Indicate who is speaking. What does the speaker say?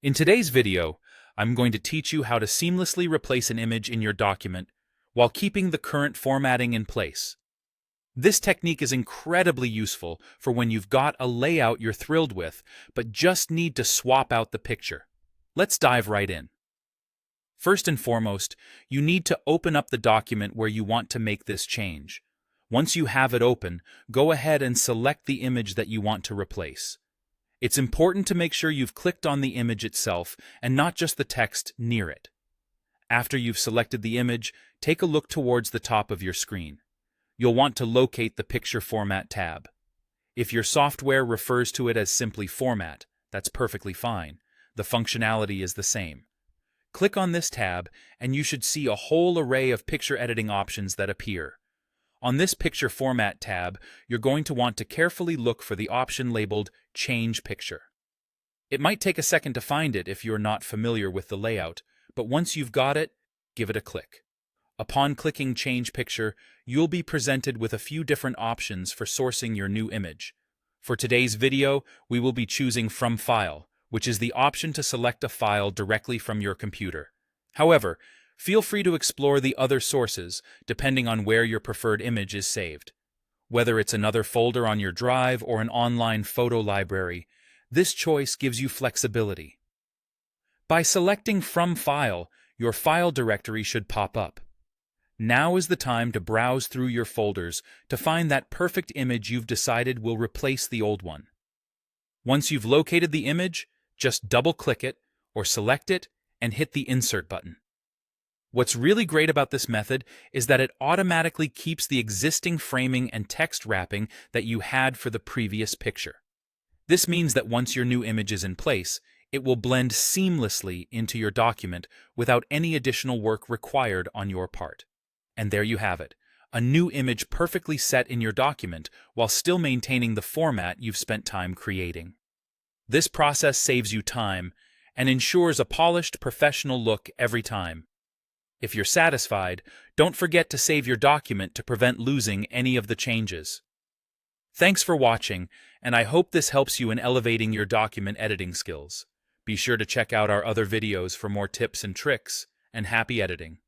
Speaker 1: In today's video, I'm going to teach you how to seamlessly replace an image in your document while keeping the current formatting in place. This technique is incredibly useful for when you've got a layout you're thrilled with, but just need to swap out the picture. Let's dive right in. First and foremost, you need to open up the document where you want to make this change. Once you have it open, go ahead and select the image that you want to replace. It's important to make sure you've clicked on the image itself and not just the text near it. After you've selected the image, take a look towards the top of your screen. You'll want to locate the Picture Format tab. If your software refers to it as simply Format, that's perfectly fine. The functionality is the same. Click on this tab and you should see a whole array of picture editing options that appear. On this Picture Format tab, you're going to want to carefully look for the option labeled Change Picture. It might take a second to find it if you're not familiar with the layout, but once you've got it, give it a click. Upon clicking Change Picture, you'll be presented with a few different options for sourcing your new image. For today's video, we will be choosing From File, which is the option to select a file directly from your computer. However, feel free to explore the other sources depending on where your preferred image is saved. Whether it's another folder on your drive or an online photo library, this choice gives you flexibility. By selecting From File, your file directory should pop up. Now is the time to browse through your folders to find that perfect image you've decided will replace the old one. Once you've located the image, just double-click it or select it and hit the Insert button. What's really great about this method is that it automatically keeps the existing framing and text wrapping that you had for the previous picture. This means that once your new image is in place, it will blend seamlessly into your document without any additional work required on your part. And there you have it, a new image perfectly set in your document while still maintaining the format you've spent time creating. This process saves you time and ensures a polished, professional look every time. If you're satisfied, don't forget to save your document to prevent losing any of the changes. Thanks for watching, and I hope this helps you in elevating your document editing skills. Be sure to check out our other videos for more tips and tricks, and happy editing.